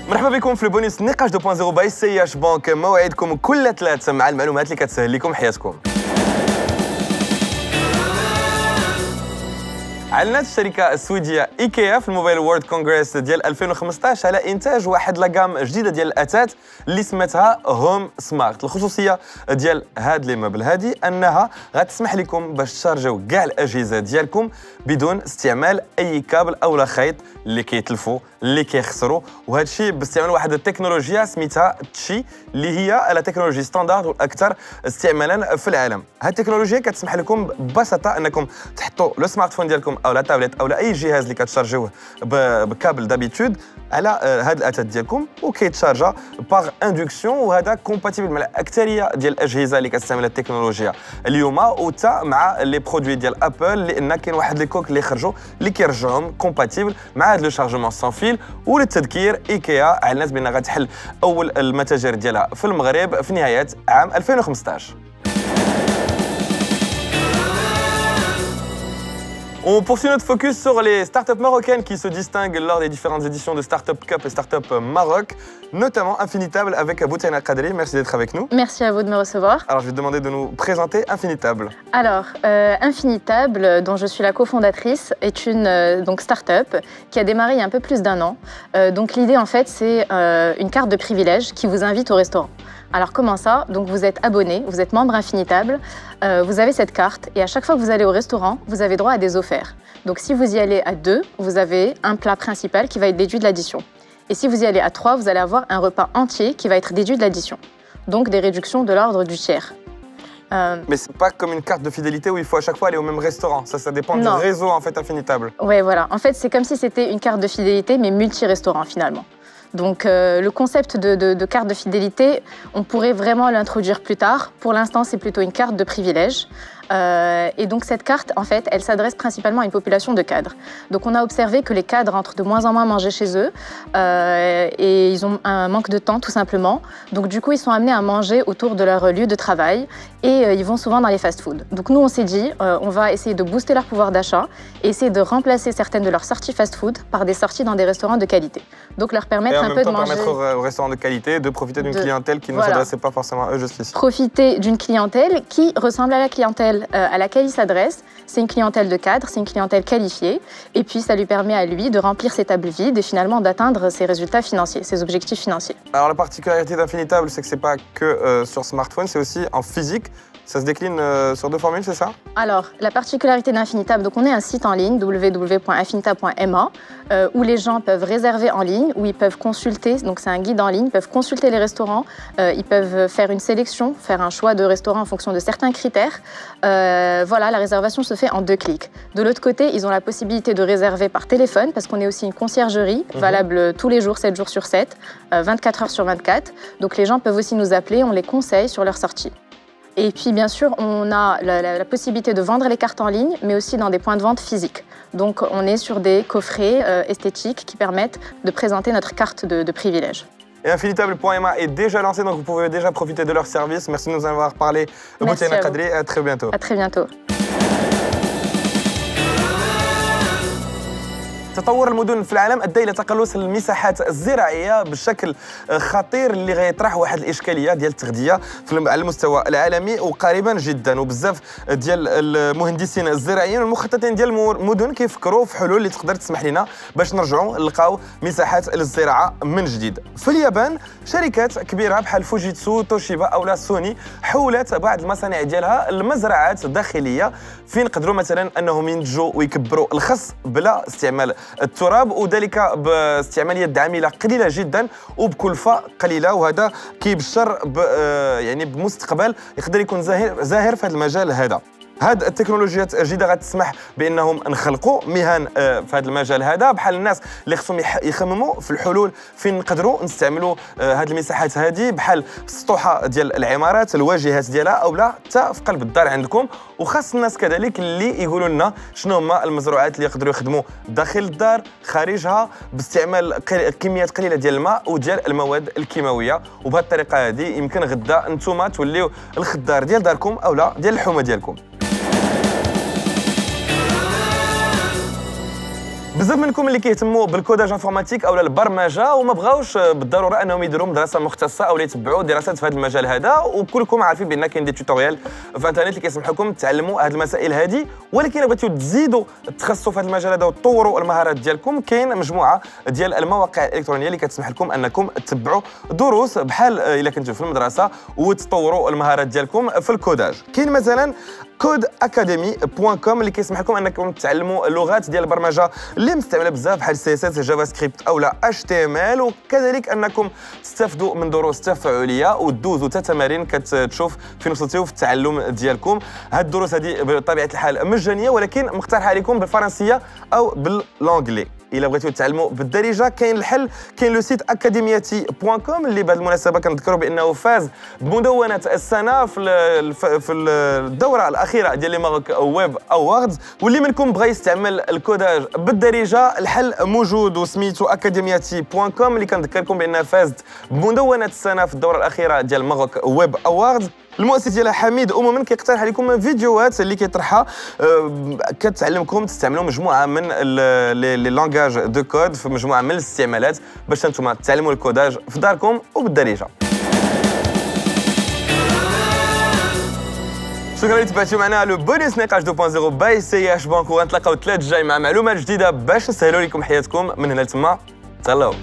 مرحبا بكم في البونيس نقاش 2.0 باي سي اش بانك. موعدكم كل ثلاث مع المعلومات اللي كتسهل لكم حياتكم. اعلنت الشركه السويديه ايكيا في الموبايل وورلد كونغرس ديال 2015 على انتاج واحد لاغام جديده ديال الاثاث اللي سمتها هوم سمارت. الخصوصيه ديال هاد لي مبل هادي انها غتسمح لكم باش تشارجيو كاع الاجهزه ديالكم بدون استعمال اي كابل او خيط اللي كيتلفوا اللي كيخسروا، وهذا الشيء باستعمال واحد التكنولوجيا سميتها تشي اللي هي لا تكنولوجي ستاندارد والاكثر استعمالا في العالم. هذه التكنولوجيا كتسمح لكم ببساطه انكم تحطوا لو سمارت فون ديالكم او لا تابلت او اي جهاز اللي كتشارجيوه بكابل دابيتود على هذا الاثاث ديالكم وكيتشارجا باغ اندكسيون، وهذا كومباتيبل مع الاكثريه ديال الاجهزه اللي كتستعمل التكنولوجيا اليوم وتا مع لي برودوي ديال ابل، لان كاين واحد لي كوك اللي خرجوا اللي كيرجعوهم كومباتيبل مع هذا لو شارجمون سان فيل. وللتذكير ايكيا اعلنت بانها غتحل اول المتاجر ديالها في المغرب في نهايه عام 2015. On poursuit notre focus sur les startups marocaines qui se distinguent lors des différentes éditions de Startup Cup et Startup Maroc, notamment Infinitable avec Boutiana Kadri. Merci d'être avec nous. Merci à vous de me recevoir. Alors, je vais te demander de nous présenter Infinitable. Alors, Infinitable, dont je suis la cofondatrice, est une start-up qui a démarré il y a un peu plus d'1 an. Donc, l'idée, en fait, c'est une carte de privilège qui vous invite au restaurant. Alors comment ça? Donc vous êtes abonné, vous êtes membre Infinitable, vous avez cette carte et à chaque fois que vous allez au restaurant, vous avez droit à des offerts. Donc si vous y allez à 2, vous avez un plat principal qui va être déduit de l'addition. Et si vous y allez à 3, vous allez avoir un repas entier qui va être déduit de l'addition. Donc des réductions de l'ordre du tiers. Mais c'est pas comme une carte de fidélité où il faut à chaque fois aller au même restaurant. Ça dépend du réseau en fait Infinitable. Oui, voilà. En fait, c'est comme si c'était une carte de fidélité mais multi-restaurant finalement. Donc le concept de carte de fidélité, on pourrait vraiment l'introduire plus tard. Pour l'instant, c'est plutôt une carte de privilège. Et donc cette carte, en fait, elle s'adresse principalement à une population de cadres. Donc on a observé que les cadres entrent de moins en moins manger chez eux et ils ont un manque de temps tout simplement. Donc du coup, ils sont amenés à manger autour de leur lieu de travail et ils vont souvent dans les fast-foods. Donc nous, on s'est dit, on va essayer de booster leur pouvoir d'achat et essayer de remplacer certaines de leurs sorties fast-food par des sorties dans des restaurants de qualité. Donc leur permettre un peu de manger... permettre aux restaurants de qualité de profiter d'une clientèle qui ne s'adressait pas forcément à eux jusqu'ici. Profiter d'une clientèle qui ressemble à la clientèle à laquelle il s'adresse. C'est une clientèle de cadre, c'est une clientèle qualifiée. Et puis, ça lui permet à lui de remplir ses tables vides et finalement d'atteindre ses résultats financiers, ses objectifs financiers. Alors, la particularité d'Infinitable, c'est que ce n'est pas que sur smartphone, c'est aussi en physique. Ça se décline sur 2 formules, c'est ça? Alors, la particularité d'Infinitable, donc on est un site en ligne, www.infinitable.ma, où les gens peuvent réserver en ligne, où ils peuvent consulter, donc c'est un guide en ligne, ils peuvent consulter les restaurants, ils peuvent faire une sélection, faire un choix de restaurant en fonction de certains critères. Voilà, la réservation se fait en 2 clics. De l'autre côté, ils ont la possibilité de réserver par téléphone, parce qu'on est aussi une conciergerie, valable tous les jours, 7 jours sur 7, 24 heures sur 24. Donc les gens peuvent aussi nous appeler, on les conseille sur leur sortie. Et puis, bien sûr, on a la possibilité de vendre les cartes en ligne, mais aussi dans des points de vente physiques. Donc, on est sur des coffrets esthétiques qui permettent de présenter notre carte de privilège. Et Infinitable.ma est déjà lancé, donc vous pouvez déjà profiter de leur service. Merci de nous en avoir parlé. Boutiana Kadri, à très bientôt. À très bientôt. تطور المدن في العالم ادى الى تقلص المساحات الزراعيه بشكل خطير اللي غيطرح واحد الاشكاليه ديال التغذيه على المستوى العالمي وقريبا جدا. وبزاف ديال المهندسين الزراعيين والمخططين ديال المدن كيفكروا في حلول اللي تقدر تسمح لنا باش نرجعوا نلقاو مساحات للزراعه من جديد. في اليابان شركات كبيره بحال فوجيتسو توشيبا او سوني حولت بعض المصانع ديالها لمزرعات داخليه فين يقدروا مثلا انهم ينتجوا ويكبروا الخس بلا استعمال التراب، وذلك باستعمال يد عامله قليله جدا وبكلفه قليله. وهذا كيبشر يعني بمستقبل يقدر يكون زاهر في هذا المجال هذا. هاد التكنولوجيات الجديده غتسمح بانهم نخلقوا مهن في هذا المجال هذا بحال الناس اللي خصهم يخمموا في الحلول فين نقدروا نستعملوا هاد المساحات هذه بحال السطوحه ديال العمارات الواجهات ديالها او لا حتى في قلب الدار عندكم. وخاص الناس كذلك اللي يقولوا لنا شنو هما المزروعات اللي يقدروا يخدموا داخل الدار خارجها باستعمال كميات قليله ديال الماء وديال المواد الكيماويه. وبهذه الطريقه هذه يمكن غدا نتوما توليو الخضار ديال داركم او لا ديال الحومه ديالكم. بزاف منكم اللي كيهتموا بالكوداج انفورماتيك او البرمجه وما بغاوش بالضروره انهم يديروا مدرسه مختصه او يتبعوا دراسات في هذا المجال هذا، وكلكم عارفين بان كاين دي توتوريال في الانترنت اللي كيسمحوكم تعلموا هذه المسائل هذه. ولكن الا بغيتوا تزيدوا التخصص في هذا المجال هذا وتطوروا المهارات ديالكم، كاين مجموعه ديال المواقع الالكترونيه اللي كتسمح لكم انكم تتبعوا دروس بحال الا كنتوا في المدرسه وتطوروا المهارات ديالكم في الكوداج. كاين مثلا codeacademy.com اللي كيسمح لكم انكم تعلموا لغات ديال البرمجه اللي مستعمله بزاف بحال سي اس اس جافا سكريبت او لا اتش تي ام ال، وكذلك انكم تستافدوا من دروس تفاعليه وتدوزوا حتى تمارين كتشوف فين وصلتوا في التعلم ديالكم. هاد الدروس هذه بطبيعه الحال مجانيه، ولكن مقترحه عليكم بالفرنسيه او باللونجلي. الا بغيتوا تعلموا بالدارجه كاين الحل، كاين لو سيت academiati.com اللي بهذه المناسبه كنذكروا بانه فاز بمدونه السنه في الدوره الاخيره ديال لي ماروك ويب اووردز. واللي منكم بغى يستعمل الكوداج بالدارجه الحل موجود وسميتو academiati.com اللي كنذكركم بانه فازت بمدونه السنه في الدوره الاخيره ديال ماروك ويب اووردز. المؤسس ديالها حميد أمومن كيقترح عليكم فيديوهات اللي كيطرحها كتعلمكم تستعملوا مجموعه من لي لونغاج دو كود في مجموعه من الاستعمالات باش انتم تعلموا الكوداج في داركم وبالدارجه. شكرا اللي تبعتوا معنا لو بونيس نقاش 2.0 باي سي اش بانك، ونتلاقاو الثلاث الجاي مع معلومات جديده باش نسهلوا لكم حياتكم من هنا لتما. تهلاو.